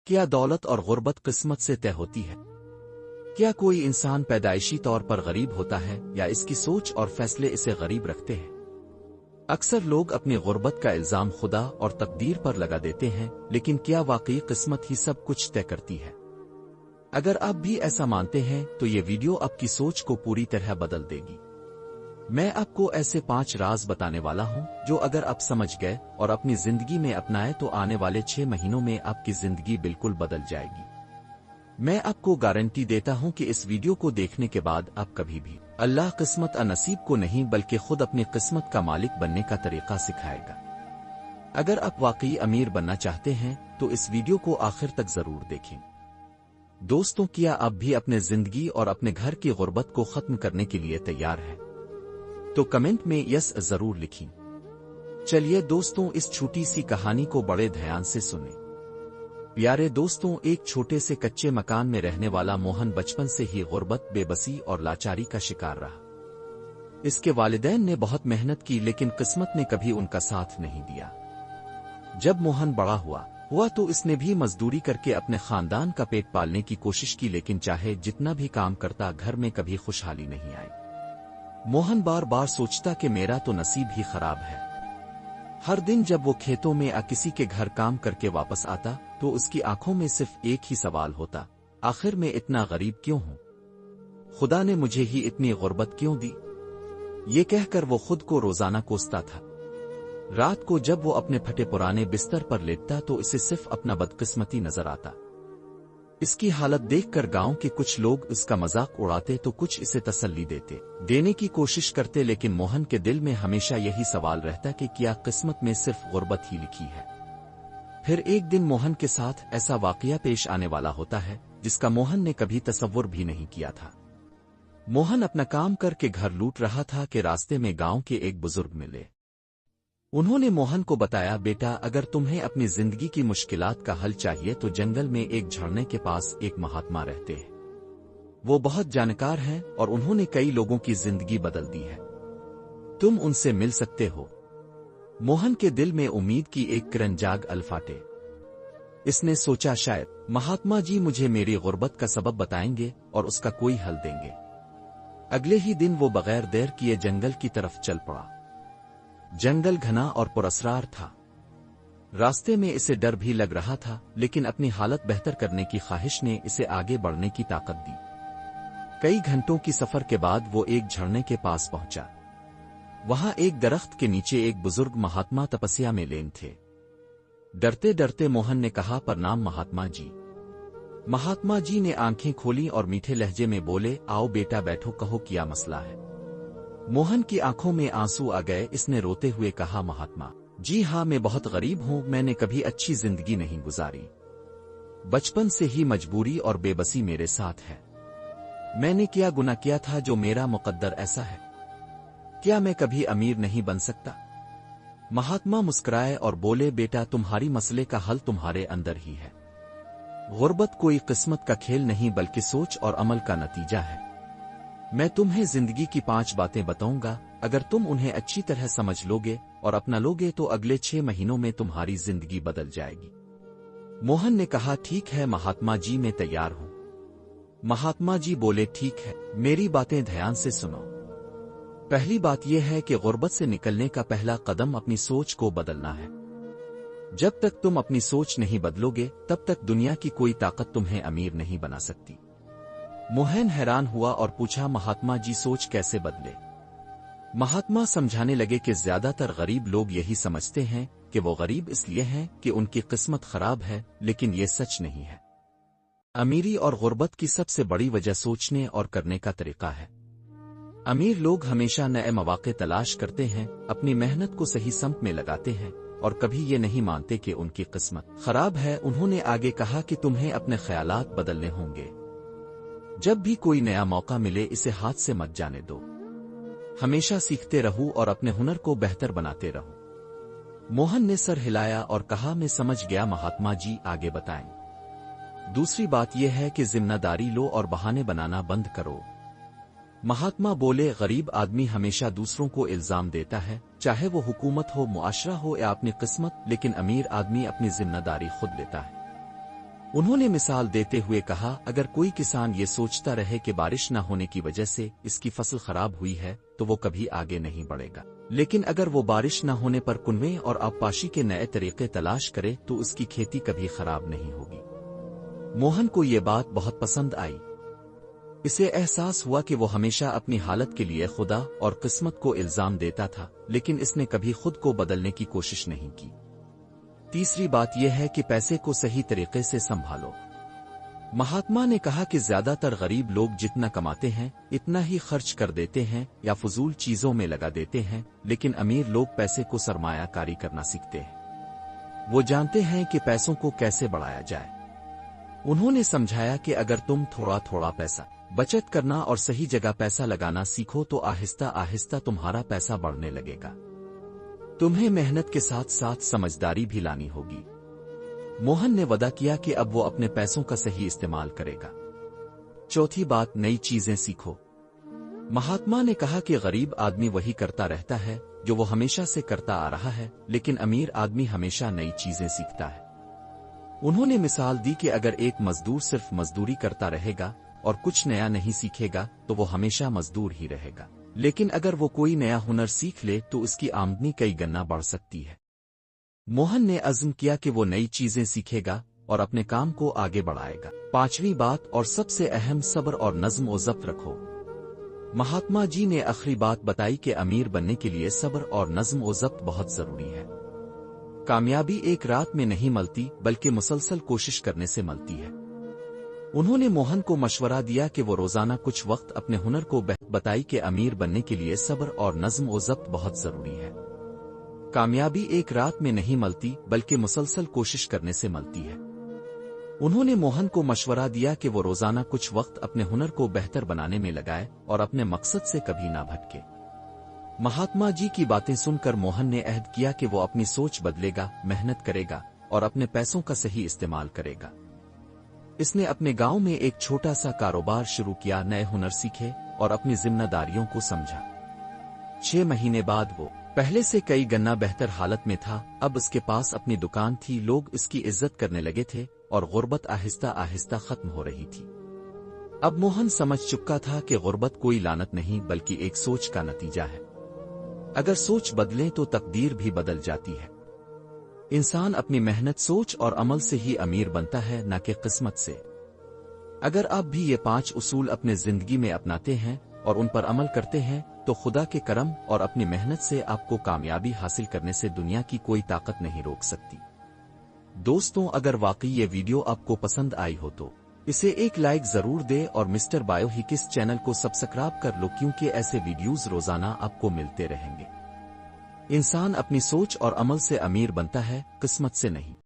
کیا دولت اور غربت قسمت سے طے ہوتی ہے؟ کیا کوئی انسان پیدائشی طور پر غریب ہوتا ہے یا اس کی سوچ اور فیصلے اسے غریب رکھتے ہیں؟ اکثر لوگ اپنی غربت کا الزام خدا اور تقدیر پر لگا دیتے ہیں، لیکن کیا واقعی قسمت ہی سب کچھ طے کرتی ہے؟ اگر آپ بھی ایسا مانتے ہیں تو یہ ویڈیو آپ کی سوچ کو پوری طرح بدل دے گی۔ میں آپ کو ایسے 5 راز بتانے والا ہوں جو اگر آپ سمجھ گئے اور اپنی زندگی میں اپنائے تو آنے والے 6 مہینوں میں آپ کی زندگی بالکل بدل جائے گی۔ میں آپ کو گارنٹی دیتا ہوں کہ اس ویڈیو کو دیکھنے کے بعد آپ کبھی بھی اللہ قسمت نصیب کو نہیں بلکہ خود اپنی قسمت کا مالک بننے کا طریقہ سکھائے گا۔ اگر آپ واقعی امیر بننا چاہتے ہیں تو اس ویڈیو کو آخر تک ضرور دیکھیں۔ دوستوں، کیا آپ بھی اپنے زندگی اور اپنے گھر کی غربت کو ختم کرنے کے لیے تیار ہیں؟ تو کمنٹ میں یس ضرور لکھیں۔ چلیے دوستوں، اس چھوٹی سی کہانی کو بڑے دھیان سے سنیں۔ پیارے دوستوں، ایک چھوٹے سے کچے مکان میں رہنے والا موہن بچپن سے ہی غربت، بے بسی اور لاچاری کا شکار رہا۔ اس کے والدین نے بہت محنت کی لیکن قسمت نے کبھی ان کا ساتھ نہیں دیا۔ جب موہن بڑا ہوا تو اس نے بھی مزدوری کر کے اپنے خاندان کا پیٹ پالنے کی کوشش کی، لیکن چاہے جتنا بھی کام کرتا گھر میں کبھی خوشحالی نہیں آئی۔ موہن بار بار سوچتا کہ میرا تو نصیب ہی خراب ہے۔ ہر دن جب وہ کھیتوں میں کسی کے گھر کام کر کے واپس آتا تو اس کی آنکھوں میں صرف ایک ہی سوال ہوتا، آخر میں اتنا غریب کیوں ہوں؟ خدا نے مجھے ہی اتنی غربت کیوں دی؟ یہ کہہ کر وہ خود کو روزانہ کوستا تھا۔ رات کو جب وہ اپنے پھٹے پرانے بستر پر لیٹتا تو اسے صرف اپنا بدقسمتی نظر آتا۔ اس کی حالت دیکھ کر گاؤں کے کچھ لوگ اس کا مذاق اڑاتے تو کچھ اسے تسلی دینے کی کوشش کرتے، لیکن موہن کے دل میں ہمیشہ یہی سوال رہتا کہ کیا قسمت میں صرف غربت ہی لکھی ہے؟ پھر ایک دن موہن کے ساتھ ایسا واقعہ پیش آنے والا ہوتا ہے جس کا موہن نے کبھی تصور بھی نہیں کیا تھا۔ موہن اپنا کام کر کے گھر لوٹ رہا تھا کہ راستے میں گاؤں کے ایک بزرگ ملے۔ انہوں نے موہن کو بتایا، بیٹا، اگر تمہیں اپنی زندگی کی مشکلات کا حل چاہیے تو جنگل میں ایک جھرنے کے پاس ایک مہاتما رہتے ہیں۔ وہ بہت جانکار ہیں اور انہوں نے کئی لوگوں کی زندگی بدل دی ہے۔ تم ان سے مل سکتے ہو۔ موہن کے دل میں امید کی ایک کرن جاگ الفاٹے۔ اس نے سوچا شاید مہاتما جی مجھے میری غربت کا سبب بتائیں گے اور اس کا کوئی حل دیں گے۔ اگلے ہی دن وہ بغیر دیر کیے جنگل کی طرف چل پڑا۔ جنگل گھنا اور پراسرار تھا۔ راستے میں اسے ڈر بھی لگ رہا تھا، لیکن اپنی حالت بہتر کرنے کی خواہش نے اسے آگے بڑھنے کی طاقت دی۔ کئی گھنٹوں کی سفر کے بعد وہ ایک جھرنے کے پاس پہنچا۔ وہاں ایک درخت کے نیچے ایک بزرگ مہاتما تپسیا میں لین تھے۔ ڈرتے ڈرتے موہن نے کہا، پرنام مہاتما جی۔ مہاتما جی نے آنکھیں کھولی اور میٹھے لہجے میں بولے، آؤ بیٹا بیٹھو، کہو کیا مسئلہ ہے؟ موہن کی آنکھوں میں آنسو آ گئے۔ اس نے روتے ہوئے کہا، مہاتما جی ہاں، میں بہت غریب ہوں، میں نے کبھی اچھی زندگی نہیں گزاری۔ بچپن سے ہی مجبوری اور بے بسی میرے ساتھ ہے۔ میں نے کیا گناہ کیا تھا جو میرا مقدر ایسا ہے؟ کیا میں کبھی امیر نہیں بن سکتا؟ مہاتما مسکرائے اور بولے، بیٹا، تمہاری مسئلے کا حل تمہارے اندر ہی ہے۔ غربت کوئی قسمت کا کھیل نہیں بلکہ سوچ اور عمل کا نتیجہ ہے۔ میں تمہیں زندگی کی 5 باتیں بتاؤں گا، اگر تم انہیں اچھی طرح سمجھ لوگے اور اپنا لوگے تو اگلے 6 مہینوں میں تمہاری زندگی بدل جائے گی۔ موہن نے کہا، ٹھیک ہے مہاتما جی، میں تیار ہوں۔ مہاتما جی بولے، ٹھیک ہے، میری باتیں دھیان سے سنو۔ پہلی بات یہ ہے کہ غربت سے نکلنے کا پہلا قدم اپنی سوچ کو بدلنا ہے۔ جب تک تم اپنی سوچ نہیں بدلو گے تب تک دنیا کی کوئی طاقت تمہیں امیر نہیں بنا سکتی۔ موہن حیران ہوا اور پوچھا، مہاتما جی سوچ کیسے بدلے؟ مہاتما سمجھانے لگے کہ زیادہ تر غریب لوگ یہی سمجھتے ہیں کہ وہ غریب اس لیے ہیں کہ ان کی قسمت خراب ہے، لیکن یہ سچ نہیں ہے۔ امیری اور غربت کی سب سے بڑی وجہ سوچنے اور کرنے کا طریقہ ہے۔ امیر لوگ ہمیشہ نئے مواقع تلاش کرتے ہیں، اپنی محنت کو صحیح سمت میں لگاتے ہیں اور کبھی یہ نہیں مانتے کہ ان کی قسمت خراب ہے۔ انہوں نے آگے کہا کہ تمہیں اپنے خیالات بدلنے ہوں گے۔ جب بھی کوئی نیا موقع ملے اسے ہاتھ سے مت جانے دو۔ ہمیشہ سیکھتے رہو اور اپنے ہنر کو بہتر بناتے رہو۔ موہن نے سر ہلایا اور کہا، میں سمجھ گیا مہاتما جی، آگے بتائیں۔ دوسری بات یہ ہے کہ ذمہ داری لو اور بہانے بنانا بند کرو۔ مہاتما بولے، غریب آدمی ہمیشہ دوسروں کو الزام دیتا ہے، چاہے وہ حکومت ہو، معاشرہ ہو یا اپنی قسمت، لیکن امیر آدمی اپنی ذمہ داری خود لیتا ہے۔ انہوں نے مثال دیتے ہوئے کہا، اگر کوئی کسان یہ سوچتا رہے کہ بارش نہ ہونے کی وجہ سے اس کی فصل خراب ہوئی ہے تو وہ کبھی آگے نہیں بڑھے گا، لیکن اگر وہ بارش نہ ہونے پر کنویں اور آبپاشی کے نئے طریقے تلاش کرے تو اس کی کھیتی کبھی خراب نہیں ہوگی۔ موہن کو یہ بات بہت پسند آئی۔ اسے احساس ہوا کہ وہ ہمیشہ اپنی حالت کے لیے خدا اور قسمت کو الزام دیتا تھا، لیکن اس نے کبھی خود کو بدلنے کی کوشش نہیں کی۔ تیسری بات یہ ہے کہ پیسے کو صحیح طریقے سے سنبھالو۔ مہاتما نے کہا کہ زیادہ تر غریب لوگ جتنا کماتے ہیں اتنا ہی خرچ کر دیتے ہیں یا فضول چیزوں میں لگا دیتے ہیں، لیکن امیر لوگ پیسے کو سرمایہ کاری کرنا سیکھتے ہیں۔ وہ جانتے ہیں کہ پیسوں کو کیسے بڑھایا جائے۔ انہوں نے سمجھایا کہ اگر تم تھوڑا تھوڑا پیسہ بچت کرنا اور صحیح جگہ پیسہ لگانا سیکھو تو آہستہ آہستہ تمہارا پیسہ بڑھنے لگے گا۔ تمہیں محنت کے ساتھ ساتھ سمجھداری بھی لانی ہوگی۔ موہن نے وعدہ کیا کہ اب وہ اپنے پیسوں کا صحیح استعمال کرے گا۔ چوتھی بات، نئی چیزیں سیکھو۔ مہاتما نے کہا کہ غریب آدمی وہی کرتا رہتا ہے جو وہ ہمیشہ سے کرتا آ رہا ہے، لیکن امیر آدمی ہمیشہ نئی چیزیں سیکھتا ہے۔ انہوں نے مثال دی کہ اگر ایک مزدور صرف مزدوری کرتا رہے گا اور کچھ نیا نہیں سیکھے گا تو وہ ہمیشہ مزدور ہی رہے گا، لیکن اگر وہ کوئی نیا ہنر سیکھ لے تو اس کی آمدنی کئی گنا بڑھ سکتی ہے۔ موہن نے عزم کیا کہ وہ نئی چیزیں سیکھے گا اور اپنے کام کو آگے بڑھائے گا۔ پانچویں بات اور سب سے اہم، صبر اور نظم و ضبط رکھو۔ مہاتما جی نے آخری بات بتائی کہ امیر بننے کے لیے صبر اور نظم و ضبط بہت ضروری ہے۔ کامیابی ایک رات میں نہیں ملتی بلکہ مسلسل کوشش کرنے سے ملتی ہے۔ انہوں نے موہن کو مشورہ دیا کہ وہ روزانہ کچھ وقت اپنے ہنر کو بتائی کہ امیر بننے کے لیے صبر اور نظم و ضبط بہت ضروری ہے۔ کامیابی ایک رات میں نہیں ملتی بلکہ مسلسل کوشش کرنے سے ملتی ہے۔ انہوں نے موہن کو مشورہ دیا کہ وہ روزانہ کچھ وقت اپنے ہنر کو بہتر بنانے میں لگائے اور اپنے مقصد سے کبھی نہ بھٹکے۔ مہاتما جی کی باتیں سن کر موہن نے عہد کیا کہ وہ اپنی سوچ بدلے گا، محنت کرے گا اور اپنے پیسوں کا صحیح استعمال کرے گا۔ اس نے اپنے گاؤں میں ایک چھوٹا سا کاروبار شروع کیا، نئے ہنر سیکھے اور اپنی ذمہ داریوں کو سمجھا۔ 6 مہینے بعد وہ پہلے سے کئی گنا بہتر حالت میں تھا۔ اب اس کے پاس اپنی دکان تھی، لوگ اس کی عزت کرنے لگے تھے اور غربت آہستہ آہستہ ختم ہو رہی تھی۔ اب موہن سمجھ چکا تھا کہ غربت کوئی لعنت نہیں بلکہ ایک سوچ کا نتیجہ ہے۔ اگر سوچ بدلیں تو تقدیر بھی بدل جاتی ہے۔ انسان اپنی محنت، سوچ اور عمل سے ہی امیر بنتا ہے، نہ کہ قسمت سے۔ اگر آپ بھی یہ 5 اصول اپنے زندگی میں اپناتے ہیں اور ان پر عمل کرتے ہیں تو خدا کے کرم اور اپنی محنت سے آپ کو کامیابی حاصل کرنے سے دنیا کی کوئی طاقت نہیں روک سکتی۔ دوستوں، اگر واقعی یہ ویڈیو آپ کو پسند آئی ہو تو اسے ایک لائک ضرور دے اور مسٹر بایو ہکس چینل کو سبسکرائب کر لو، کیونکہ ایسے ویڈیوز روزانہ آپ کو ملتے رہیں گے۔ انسان اپنی سوچ اور عمل سے امیر بنتا ہے، قسمت سے نہیں۔